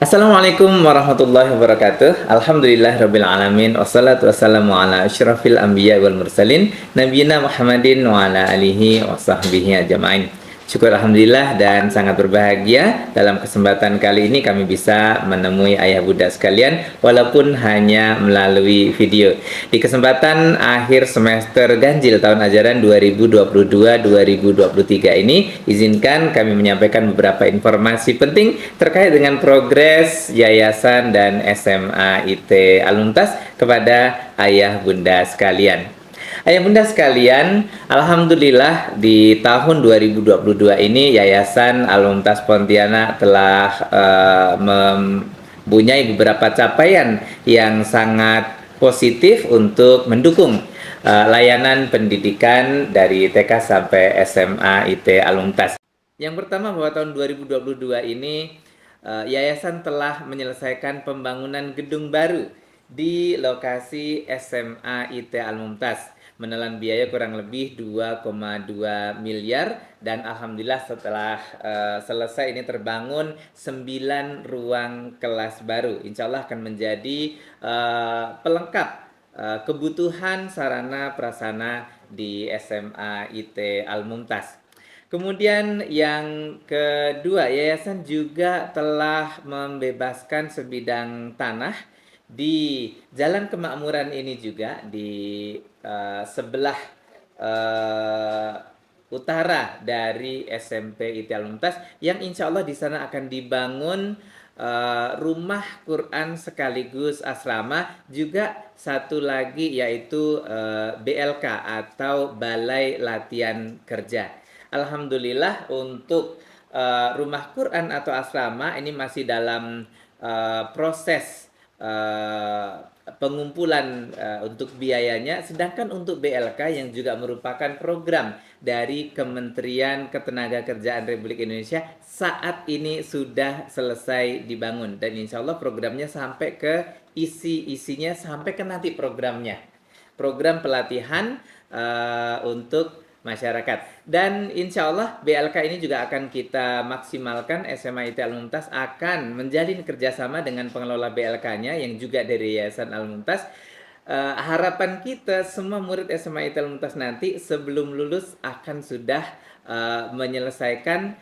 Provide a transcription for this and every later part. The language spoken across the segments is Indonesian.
Assalamualaikum warahmatullahi wabarakatuh. Alhamdulillahirabbil alamin wassalatu wassalamu ala asyrafil anbiya wal mursalin nabiyina Muhammadin wa ala alihi washabbihi ajmain. Syukur alhamdulillah dan sangat berbahagia dalam kesempatan kali ini kami bisa menemui ayah bunda sekalian walaupun hanya melalui video. Di kesempatan akhir semester ganjil tahun ajaran 2022-2023 ini, izinkan kami menyampaikan beberapa informasi penting terkait dengan progres Yayasan dan SMA IT Aluntas kepada ayah bunda sekalian. Ayah bunda sekalian, alhamdulillah di tahun 2022 ini Yayasan Aluntas Pontianak telah mempunyai beberapa capaian yang sangat positif untuk mendukung layanan pendidikan dari TK sampai SMA IT Aluntas. Yang pertama, bahwa tahun 2022 ini Yayasan telah menyelesaikan pembangunan gedung baru di lokasi SMA IT Al-Mumtaz, menelan biaya kurang lebih 2,2 miliar, dan alhamdulillah setelah selesai ini terbangun 9 ruang kelas baru. Insya Allah akan menjadi pelengkap kebutuhan sarana prasarana di SMA IT Al-Mumtaz. Kemudian yang kedua, yayasan juga telah membebaskan sebidang tanah di Jalan Kemakmuran ini juga, di sebelah utara dari SMP IT Al-Mumtaz, yang insya Allah di sana akan dibangun rumah Quran sekaligus asrama, juga satu lagi yaitu BLK atau Balai Latihan Kerja. Alhamdulillah untuk rumah Quran atau asrama ini masih dalam proses pengumpulan untuk biayanya, sedangkan untuk BLK yang juga merupakan program dari Kementerian Ketenagakerjaan Republik Indonesia saat ini sudah selesai dibangun, dan insya Allah programnya sampai ke isinya sampai ke nanti program pelatihan untuk masyarakat. Dan insya Allah BLK ini juga akan kita maksimalkan. SMA IT Al-Mumtaz akan menjalin kerjasama dengan pengelola BLK-nya yang juga dari Yayasan Al-Mumtaz. Harapan kita semua murid SMA IT Al-Mumtaz nanti sebelum lulus akan sudah menyelesaikan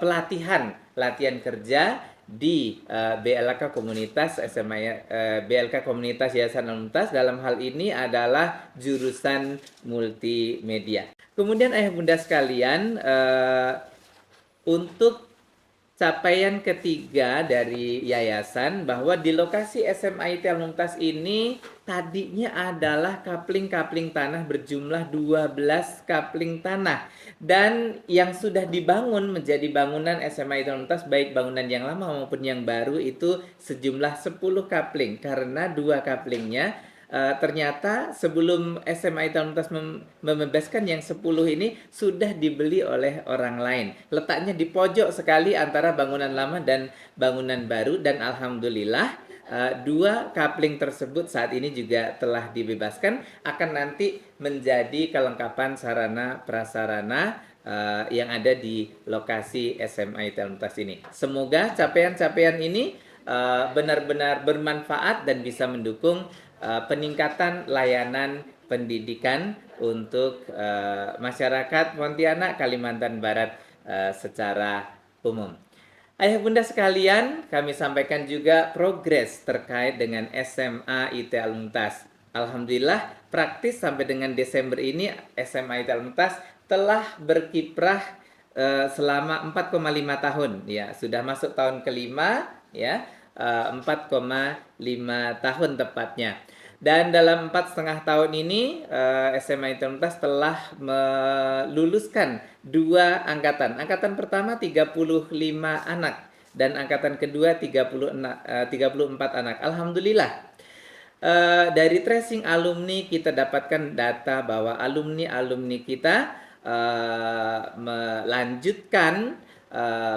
latihan kerja di BLK Komunitas SMA BLK Komunitas Yayasan Al-Mumtaz. Dalam hal ini adalah jurusan multimedia. Kemudian ayah bunda sekalian, untuk capaian ketiga dari yayasan, bahwa di lokasi SMA IT Al-Mumtaz ini tadinya adalah kapling-kapling tanah berjumlah 12 kapling tanah, dan yang sudah dibangun menjadi bangunan SMA IT Al-Mumtaz, baik bangunan yang lama maupun yang baru, itu sejumlah 10 kapling, karena 2 kaplingnya ternyata sebelum SMA IT Al-Mumtaz membebaskan yang 10 ini sudah dibeli oleh orang lain. Letaknya di pojok sekali antara bangunan lama dan bangunan baru, dan alhamdulillah 2 kapling tersebut saat ini juga telah dibebaskan, akan nanti menjadi kelengkapan sarana prasarana yang ada di lokasi SMA IT Al-Mumtaz ini. Semoga capaian-capaian ini benar-benar bermanfaat dan bisa mendukung peningkatan layanan pendidikan untuk masyarakat Pontianak, Kalimantan Barat secara umum. Ayah bunda sekalian, kami sampaikan juga progres terkait dengan SMA IT Al-Mumtaz. Alhamdulillah, praktis sampai dengan Desember ini SMA IT Al-Mumtaz telah berkiprah selama 4,5 tahun, ya, sudah masuk tahun kelima, ya, 4,5 tahun tepatnya. Dan dalam 4,5 tahun ini SMA IT Al-Mumtaz telah meluluskan 2 angkatan. Angkatan pertama 35 anak dan angkatan kedua 34 anak. Alhamdulillah. Dari tracing alumni kita dapatkan data bahwa alumni kita melanjutkan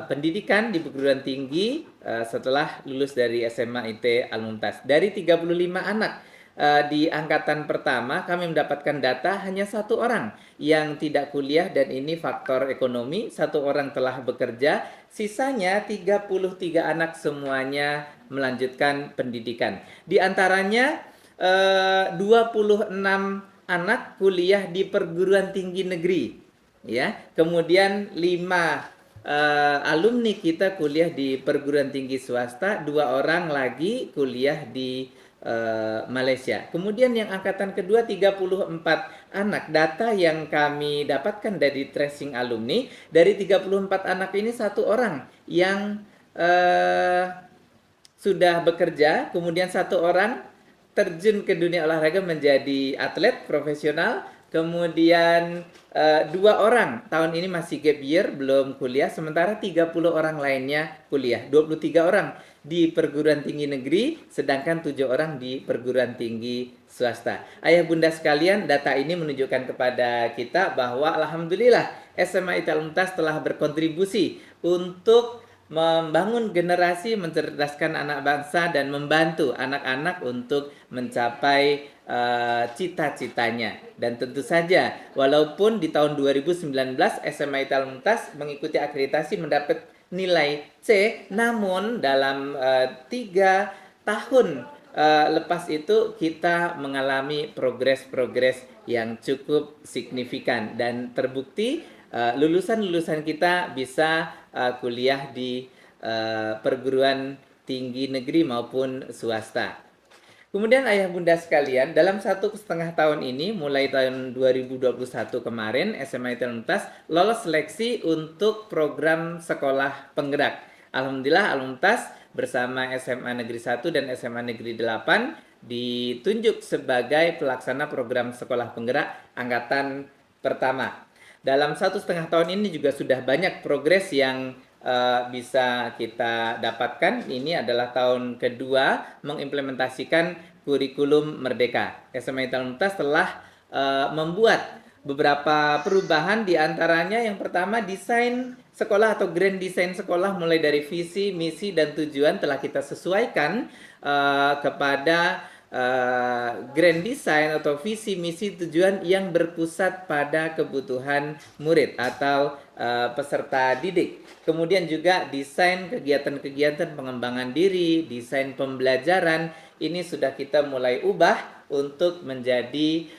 pendidikan di perguruan tinggi setelah lulus dari SMA IT Al-Mumtaz. Dari 35 anak di angkatan pertama kami mendapatkan data hanya 1 orang yang tidak kuliah dan ini faktor ekonomi, 1 orang telah bekerja, sisanya 33 anak semuanya melanjutkan pendidikan. Di antaranya 26 anak kuliah di perguruan tinggi negeri, ya. Kemudian 5 alumni kita kuliah di perguruan tinggi swasta, 2 orang lagi kuliah di Malaysia. Kemudian yang angkatan kedua 34 anak. Data yang kami dapatkan dari tracing alumni, dari 34 anak ini 1 orang yang sudah bekerja, kemudian 1 orang terjun ke dunia olahraga menjadi atlet profesional, kemudian 2 orang tahun ini masih gap year, belum kuliah, sementara 30 orang lainnya kuliah. 23 orang di perguruan tinggi negeri, sedangkan 7 orang di perguruan tinggi swasta. Ayah bunda sekalian, data ini menunjukkan kepada kita bahwa alhamdulillah SMA ITL Mumtaz telah berkontribusi untuk membangun generasi, mencerdaskan anak bangsa dan membantu anak-anak untuk mencapai cita-citanya. Dan tentu saja walaupun di tahun 2019 SMA ITL Mumtaz mengikuti akreditasi mendapat nilai C, namun dalam 3 tahun lepas itu kita mengalami progres-progres yang cukup signifikan dan terbukti lulusan-lulusan kita bisa kuliah di perguruan tinggi negeri maupun swasta. Kemudian ayah bunda sekalian, dalam 1,5 tahun ini, mulai tahun 2021 kemarin, SMA ITL Mumtaz lolos seleksi untuk program sekolah penggerak. Alhamdulillah Al Mumtaz bersama SMA Negeri 1 dan SMA Negeri 8 ditunjuk sebagai pelaksana program sekolah penggerak angkatan pertama. Dalam 1,5 tahun ini juga sudah banyak progres yang bisa kita dapatkan. Ini adalah tahun kedua mengimplementasikan kurikulum Merdeka. SMA ITL Mumtaz telah membuat beberapa perubahan, di antaranya yang pertama desain sekolah atau grand design sekolah mulai dari visi, misi, dan tujuan telah kita sesuaikan kepada grand design atau visi, misi, tujuan yang berpusat pada kebutuhan murid atau peserta didik. Kemudian juga desain kegiatan-kegiatan pengembangan diri, desain pembelajaran, ini sudah kita mulai ubah untuk menjadi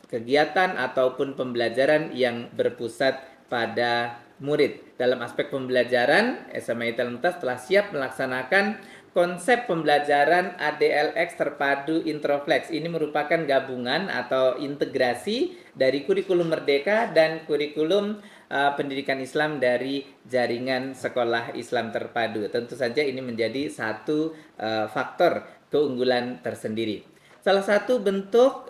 kegiatan ataupun pembelajaran yang berpusat pada murid. Dalam aspek pembelajaran, SMA ITL Mumtaz telah siap melaksanakan konsep pembelajaran ADLX terpadu Introflex. Ini merupakan gabungan atau integrasi dari kurikulum Merdeka dan kurikulum pendidikan Islam dari jaringan sekolah Islam terpadu. Tentu saja ini menjadi satu faktor keunggulan tersendiri. Salah satu bentuk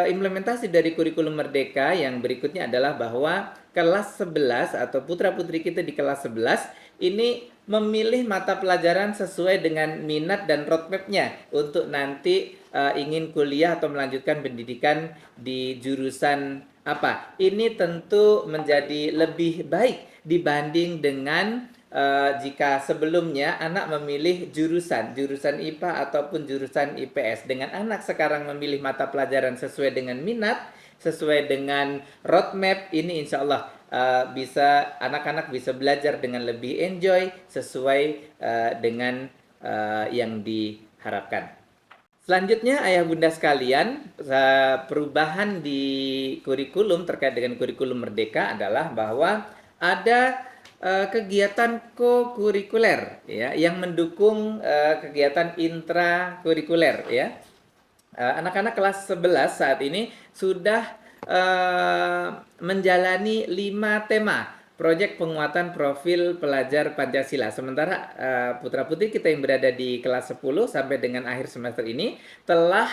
implementasi dari kurikulum Merdeka yang berikutnya adalah bahwa kelas 11 atau putra-putri kita di kelas 11 ini memilih mata pelajaran sesuai dengan minat dan roadmap-nya untuk nanti ingin kuliah atau melanjutkan pendidikan di jurusan apa. Ini tentu menjadi lebih baik dibanding dengan jika sebelumnya anak memilih jurusan IPA ataupun jurusan IPS. Dengan anak sekarang memilih mata pelajaran sesuai dengan minat, sesuai dengan roadmap, ini insya Allah bisa anak-anak bisa belajar dengan lebih enjoy sesuai dengan yang diharapkan. Selanjutnya ayah bunda sekalian, perubahan di kurikulum terkait dengan kurikulum Merdeka adalah bahwa ada kegiatan co-kurikuler ya yang mendukung kegiatan intrakurikuler ya. Anak-anak kelas 11 saat ini sudah menjalani 5 tema proyek penguatan profil pelajar Pancasila. Sementara putra-putri kita yang berada di kelas 10 sampai dengan akhir semester ini telah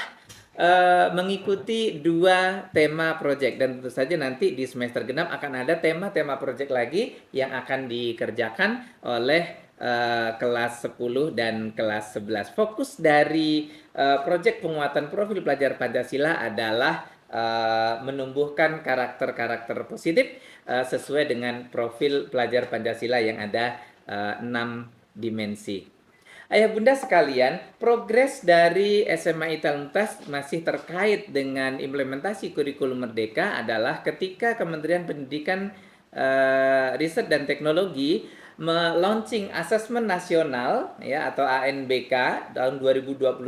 mengikuti 2 tema proyek, dan tentu saja nanti di semester genap akan ada tema-tema proyek lagi yang akan dikerjakan oleh kelas 10 dan kelas 11. Fokus dari proyek penguatan profil pelajar Pancasila adalah menumbuhkan karakter-karakter positif sesuai dengan profil pelajar Pancasila yang ada 6 dimensi. Ayah bunda sekalian, progres dari SMA ITEL Mumtaz masih terkait dengan implementasi kurikulum Merdeka adalah ketika Kementerian Pendidikan, Riset dan Teknologi launching asesmen nasional ya atau ANBK tahun 2021.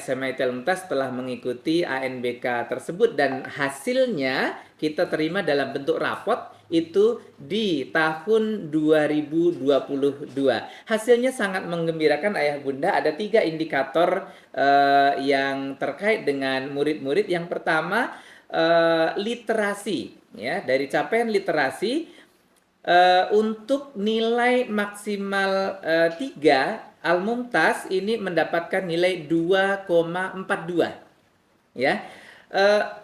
SMA ITEL Mumtaz telah mengikuti ANBK tersebut dan hasilnya kita terima dalam bentuk rapot itu di tahun 2022. Hasilnya sangat menggembirakan ayah bunda. Ada 3 indikator yang terkait dengan murid-murid. Yang pertama literasi, ya, dari capaian literasi untuk nilai maksimal 3 Al-Mumtaz ini mendapatkan nilai 2,42, ya.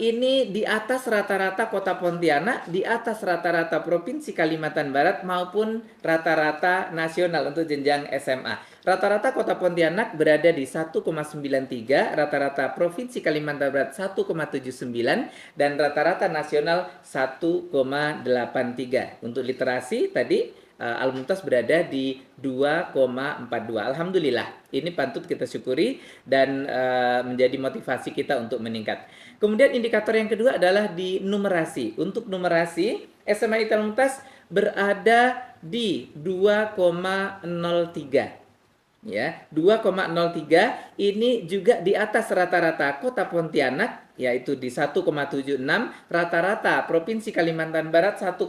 Ini di atas rata-rata Kota Pontianak, di atas rata-rata Provinsi Kalimantan Barat maupun rata-rata nasional untuk jenjang SMA. Rata-rata Kota Pontianak berada di 1,93, rata-rata Provinsi Kalimantan Barat 1,79 dan rata-rata nasional 1,83. Untuk literasi tadi Al-Mumtaz berada di 2,42. Alhamdulillah, ini patut kita syukuri dan menjadi motivasi kita untuk meningkat. Kemudian indikator yang kedua adalah di numerasi. Untuk numerasi, SMA ITEL Mumtaz berada di 2,03. Ya, 2,03 ini juga di atas rata-rata Kota Pontianak yaitu di 1,76, rata-rata Provinsi Kalimantan Barat 1,65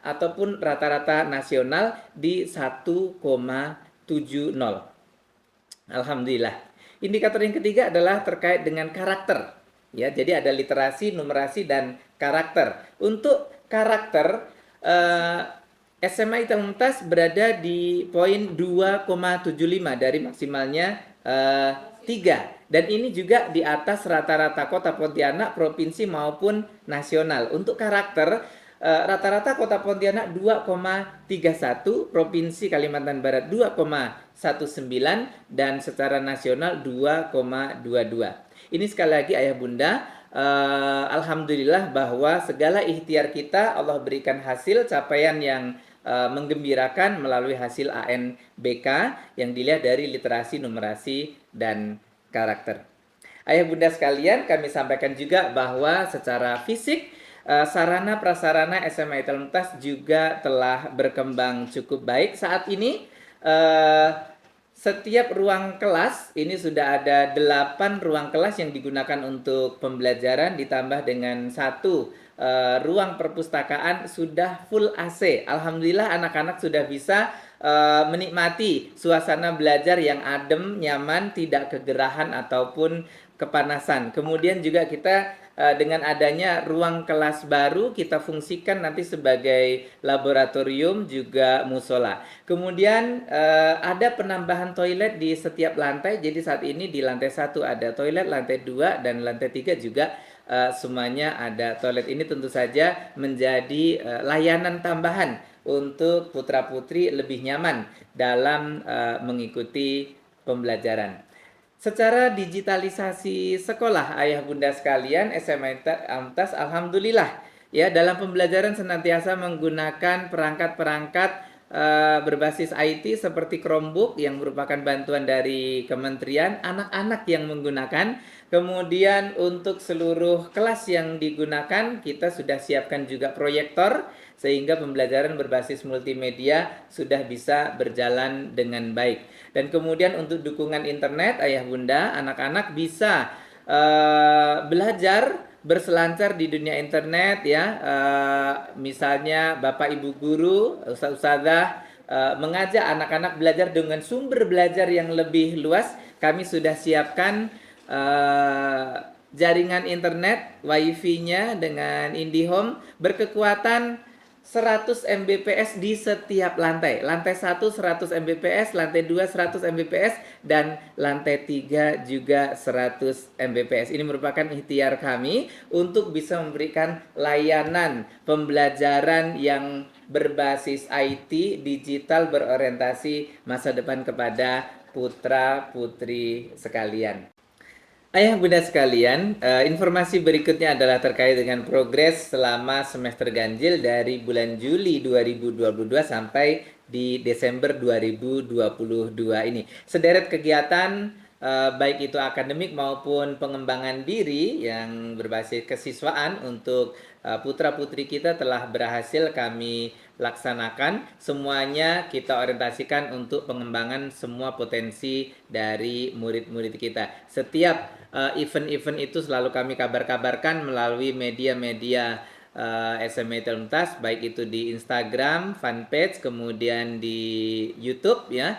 ataupun rata-rata nasional di 1,70. Alhamdulillah. Indikator yang ketiga adalah terkait dengan karakter. Ya, jadi ada literasi, numerasi dan karakter. Untuk karakter SMA ITEL Mumtaz berada di poin 2,75 dari maksimalnya 3. Dan ini juga di atas rata-rata Kota Pontianak, provinsi maupun nasional. Untuk karakter, rata-rata Kota Pontianak 2,31, Provinsi Kalimantan Barat 2,19, dan secara nasional 2,22. Ini sekali lagi ayah bunda, alhamdulillah bahwa segala ikhtiar kita Allah berikan hasil capaian yang menggembirakan melalui hasil ANBK yang dilihat dari literasi, numerasi, dan karakter. Ayah bunda sekalian, kami sampaikan juga bahwa secara fisik sarana prasarana SMA ITEL Mumtaz juga telah berkembang cukup baik. Saat ini setiap ruang kelas ini sudah ada 8 ruang kelas yang digunakan untuk pembelajaran ditambah dengan 1 ruang perpustakaan sudah full AC. Alhamdulillah anak-anak sudah bisa menikmati suasana belajar yang adem, nyaman, tidak kegerahan ataupun kepanasan. Kemudian juga kita dengan adanya ruang kelas baru kita fungsikan nanti sebagai laboratorium juga musola. Kemudian ada penambahan toilet di setiap lantai. Jadi saat ini di lantai 1 ada toilet, lantai 2 dan lantai 3 juga semuanya ada toilet. Ini tentu saja menjadi layanan tambahan untuk putra-putri lebih nyaman dalam mengikuti pembelajaran. Secara digitalisasi sekolah ayah bunda sekalian, SMA Mumtaz alhamdulillah ya dalam pembelajaran senantiasa menggunakan perangkat-perangkat berbasis IT seperti Chromebook yang merupakan bantuan dari kementerian, anak-anak yang menggunakan. Kemudian untuk seluruh kelas yang digunakan kita sudah siapkan juga proyektor sehingga pembelajaran berbasis multimedia sudah bisa berjalan dengan baik. Dan kemudian untuk dukungan internet ayah bunda, anak-anak bisa belajar berselancar di dunia internet ya. Misalnya Bapak Ibu guru, ustazah mengajak anak-anak belajar dengan sumber belajar yang lebih luas. Kami sudah siapkan jaringan internet WiFi-nya dengan IndiHome berkekuatan 100 Mbps di setiap lantai. Lantai 1 100 Mbps, lantai 2 100 Mbps, dan lantai 3 juga 100 Mbps. Ini merupakan ikhtiar kami untuk bisa memberikan layanan pembelajaran yang berbasis IT, digital, berorientasi masa depan kepada putra-putri sekalian. Ayah bunda sekalian, informasi berikutnya adalah terkait dengan progres selama semester ganjil dari bulan Juli 2022 sampai di Desember 2022 ini. Sederet kegiatan baik itu akademik maupun pengembangan diri yang berbasis kesiswaan untuk putra-putri kita telah berhasil kami laksanakan. Semuanya kita orientasikan untuk pengembangan semua potensi dari murid-murid kita. Setiap event-event itu selalu kami kabar-kabarkan melalui media-media SMA Teluntas, baik itu di Instagram, fanpage, kemudian di YouTube ya.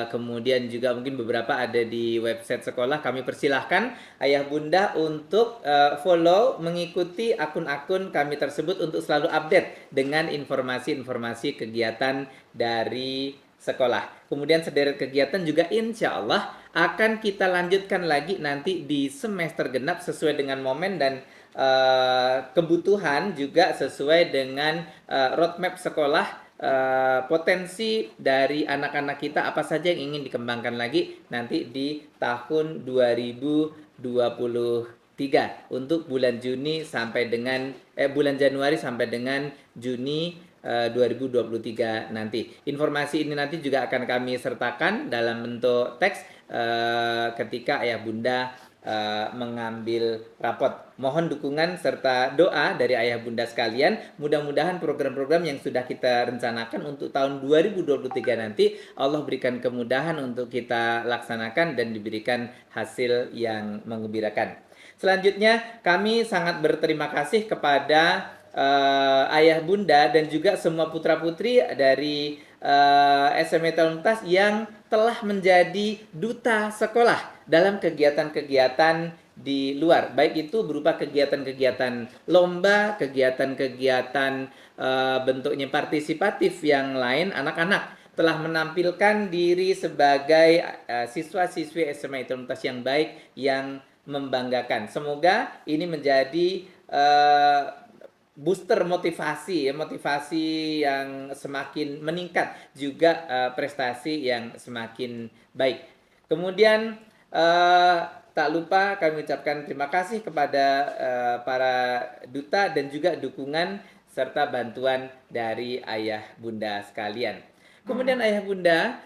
Kemudian juga mungkin beberapa ada di website sekolah. Kami persilahkan ayah bunda untuk follow, mengikuti akun-akun kami tersebut untuk selalu update dengan informasi-informasi kegiatan dari sekolah. Kemudian sederet kegiatan juga insya Allah akan kita lanjutkan lagi nanti di semester genap sesuai dengan momen dan kebutuhan, juga sesuai dengan roadmap sekolah. Potensi dari anak-anak kita apa saja yang ingin dikembangkan lagi nanti di tahun 2023 untuk bulan Juni sampai dengan bulan Januari sampai dengan Juni 2023 nanti. Informasi ini nanti juga akan kami sertakan dalam bentuk teks ketika ayah bunda mengambil rapot. Mohon dukungan serta doa dari ayah bunda sekalian. Mudah-mudahan program-program yang sudah kita rencanakan untuk tahun 2023 nanti Allah berikan kemudahan untuk kita laksanakan dan diberikan hasil yang menggembirakan. Selanjutnya kami sangat berterima kasih kepada ayah bunda dan juga semua putra-putri dari SMA Teluntas yang telah menjadi duta sekolah dalam kegiatan-kegiatan di luar, baik itu berupa kegiatan-kegiatan lomba, kegiatan-kegiatan bentuknya partisipatif yang lain. Anak-anak telah menampilkan diri sebagai siswa-siswi SMA Teluntas yang baik, yang membanggakan. Semoga ini menjadi booster motivasi yang semakin meningkat, juga prestasi yang semakin baik. Kemudian tak lupa kami ucapkan terima kasih kepada para duta dan juga dukungan serta bantuan dari ayah bunda sekalian. Kemudian ayah bunda,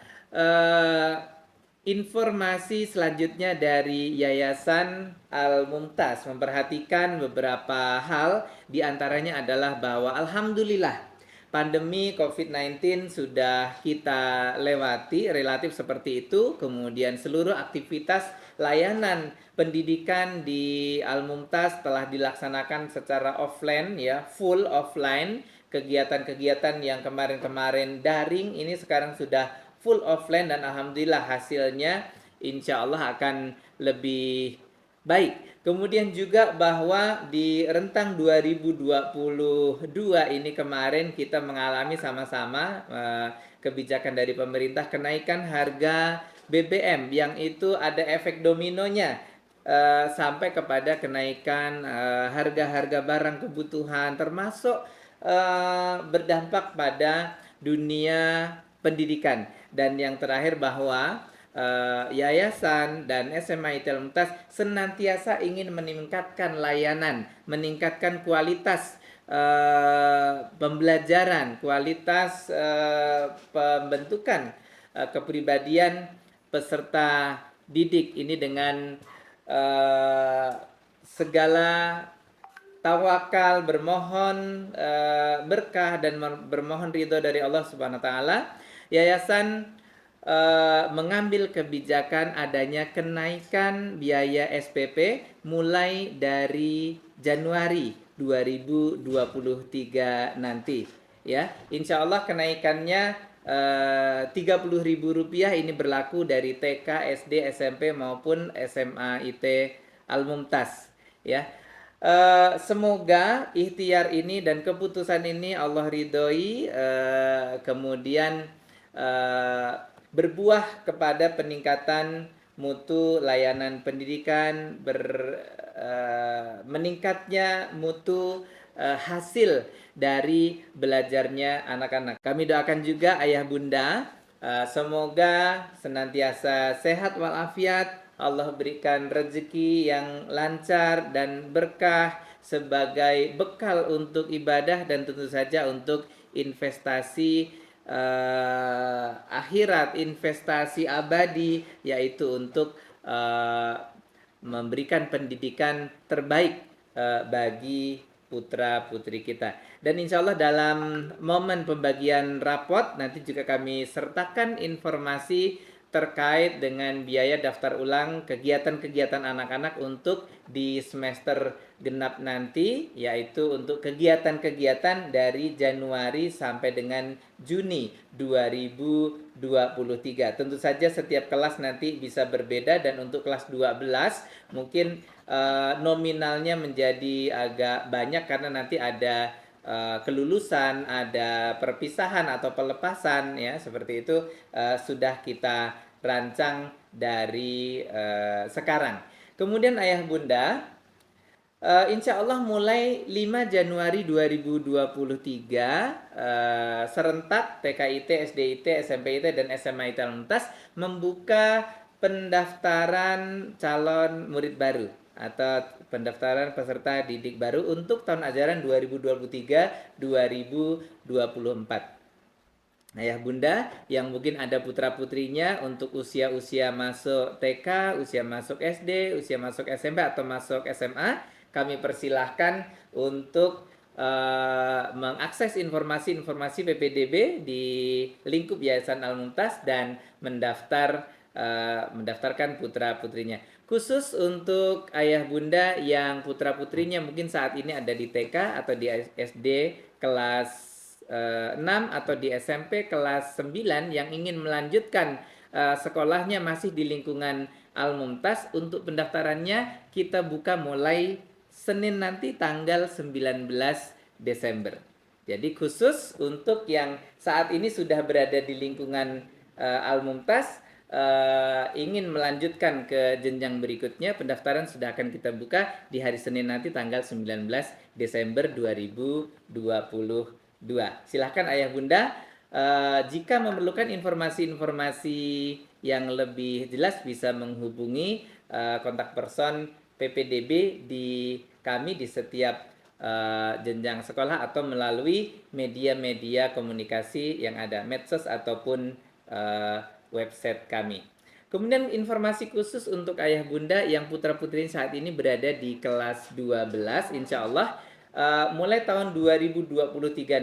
informasi selanjutnya dari Yayasan Al-Mumtaz memperhatikan beberapa hal, diantaranya adalah bahwa alhamdulillah pandemi COVID-19 sudah kita lewati relatif seperti itu. Kemudian seluruh aktivitas layanan pendidikan di Al-Mumtaz telah dilaksanakan secara offline ya, full offline. Kegiatan-kegiatan yang kemarin-kemarin daring ini sekarang sudah full offline dan alhamdulillah hasilnya insya Allah akan lebih baik. Kemudian juga bahwa di rentang 2022 ini kemarin kita mengalami sama-sama kebijakan dari pemerintah kenaikan harga BBM yang itu ada efek dominonya sampai kepada kenaikan harga-harga barang kebutuhan, termasuk berdampak pada dunia pendidikan. Dan yang terakhir bahwa yayasan dan SMA Teluntas senantiasa ingin meningkatkan layanan, meningkatkan kualitas pembelajaran, kualitas pembentukan kepribadian peserta didik ini dengan segala tawakal, bermohon berkah dan bermohon ridho dari Allah Subhanahu wa taala. Yayasan mengambil kebijakan adanya kenaikan biaya SPP mulai dari Januari 2023 nanti ya. Insya Allah kenaikannya Rp30.000 ini berlaku dari TK, SD, SMP maupun SMA IT Al-Mumtaz ya. Semoga ikhtiar ini dan keputusan ini Allah ridhoi, kemudian berbuah kepada peningkatan mutu layanan pendidikan, meningkatnya mutu hasil dari belajarnya anak-anak. Kami doakan juga ayah bunda, semoga senantiasa sehat walafiat, Allah berikan rezeki yang lancar dan berkah sebagai bekal untuk ibadah dan tentu saja untuk investasi akhirat, investasi abadi, yaitu untuk memberikan pendidikan terbaik bagi putra putri kita. Dan insya Allah dalam momen pembagian rapot nanti juga kami sertakan informasi terkait dengan biaya daftar ulang kegiatan-kegiatan anak-anak untuk di semester genap nanti, yaitu untuk kegiatan-kegiatan dari Januari sampai dengan Juni 2023. Tentu saja setiap kelas nanti bisa berbeda, dan untuk kelas 12 mungkin nominalnya menjadi agak banyak karena nanti ada kelulusan, ada perpisahan atau pelepasan, ya seperti itu sudah kita rancang dari sekarang. Kemudian ayah bunda, insya Allah mulai 5 Januari 2023 serentak TKIT, SDIT, SMPIT, dan SMAIT Al-Mumtaz membuka pendaftaran calon murid baru atau pendaftaran peserta didik baru untuk tahun ajaran 2023-2024. Ayah bunda yang mungkin ada putra putrinya untuk usia-usia masuk TK, usia masuk SD, usia masuk SMP atau masuk SMA, kami persilahkan untuk mengakses informasi-informasi PPDB di lingkup Yayasan Al-Mumtaz dan mendaftarkan putra putrinya. Khusus untuk ayah bunda yang putra putrinya mungkin saat ini ada di TK atau di SD kelas 6 atau di SMP kelas 9 yang ingin melanjutkan sekolahnya masih di lingkungan Al-Mumtaz, untuk pendaftarannya kita buka mulai Senin nanti tanggal 19 Desember. Jadi khusus untuk yang saat ini sudah berada di lingkungan Al-Mumtaz, ingin melanjutkan ke jenjang berikutnya, pendaftaran sudah akan kita buka di hari Senin nanti tanggal 19 Desember 2022. Silahkan ayah bunda, jika memerlukan informasi-informasi yang lebih jelas bisa menghubungi kontak person PPDB di kami di setiap jenjang sekolah atau melalui media-media komunikasi yang ada, medsos ataupun website kami. Kemudian informasi khusus untuk ayah bunda yang putra putri saat ini berada di kelas 12, insya Allah mulai tahun 2023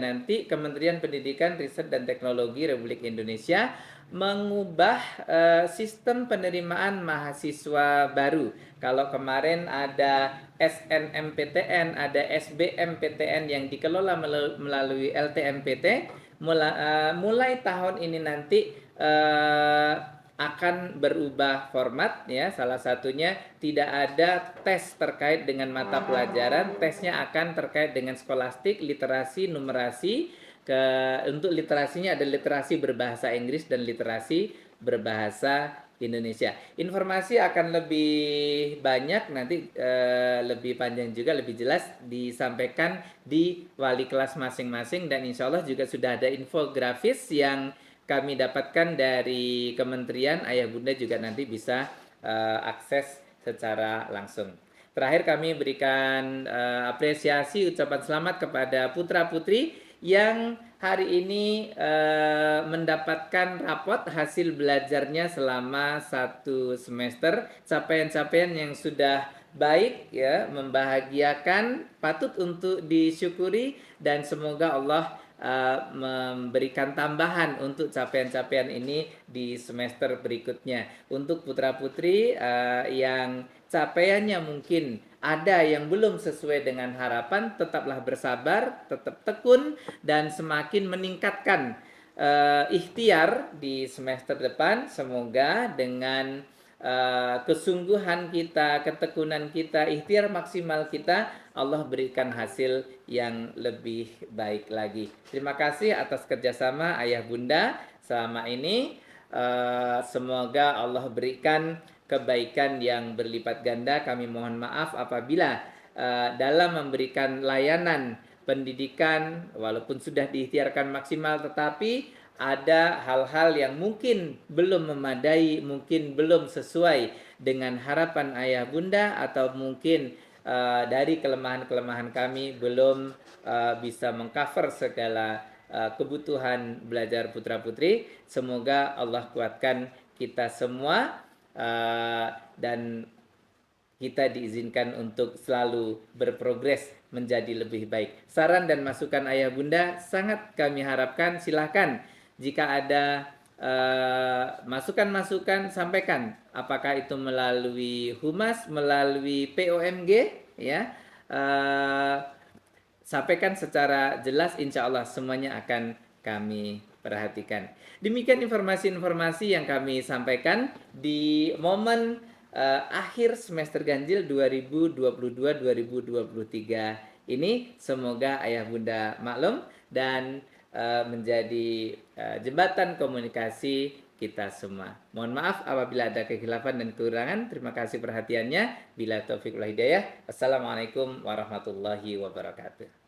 nanti Kementerian Pendidikan, Riset dan Teknologi Republik Indonesia mengubah sistem penerimaan mahasiswa baru. Kalau kemarin ada SNMPTN, ada SBMPTN yang dikelola melalui LTMPT, mulai tahun ini nanti akan berubah format, ya. Salah satunya tidak ada tes terkait dengan mata pelajaran, tesnya akan terkait dengan skolastik, literasi, numerasi. Untuk literasinya ada literasi berbahasa Inggris dan literasi berbahasa Indonesia. Informasi akan lebih banyak nanti, lebih panjang juga, lebih jelas disampaikan di wali kelas masing-masing, dan insya Allah juga sudah ada infografis yang kami dapatkan dari kementerian. Ayah bunda juga nanti bisa akses secara langsung. Terakhir kami berikan apresiasi, ucapan selamat kepada putra putri yang hari ini mendapatkan rapot hasil belajarnya selama 1 semester, capaian-capaian yang sudah baik, ya, membahagiakan, patut untuk disyukuri, dan semoga Allah memberikan tambahan untuk capaian-capaian ini di semester berikutnya. Untuk putra-putri yang capaiannya mungkin ada yang belum sesuai dengan harapan, tetaplah bersabar, tetap tekun, dan semakin meningkatkan ikhtiar di semester depan. Semoga dengan kesungguhan kita, ketekunan kita, ikhtiar maksimal kita, Allah berikan hasil yang lebih baik lagi. Terima kasih atas kerjasama ayah bunda selama ini. Semoga Allah berikan kebaikan yang berlipat ganda. Kami mohon maaf apabila dalam memberikan layanan pendidikan, walaupun sudah diikhtiarkan maksimal, tetapi ada hal-hal yang mungkin belum memadai, mungkin belum sesuai dengan harapan ayah bunda, atau mungkin dari kelemahan-kelemahan kami belum bisa mengcover segala kebutuhan belajar putra-putri. Semoga Allah kuatkan kita semua dan kita diizinkan untuk selalu berprogres menjadi lebih baik. Saran dan masukan ayah bunda sangat kami harapkan. Silahkan jika ada masukan-masukan sampaikan. Apakah itu melalui humas, melalui POMG, ya. Sampaikan secara jelas, insya Allah semuanya akan kami perhatikan. Demikian informasi-informasi yang kami sampaikan di momen akhir semester ganjil 2022-2023 ini. Semoga ayah bunda maklum dan menjadi jembatan komunikasi kita semua. Mohon maaf apabila ada kekhilafan dan kekurangan. Terima kasih perhatiannya. Bila taufiq wal hidayah. Assalamualaikum warahmatullahi wabarakatuh.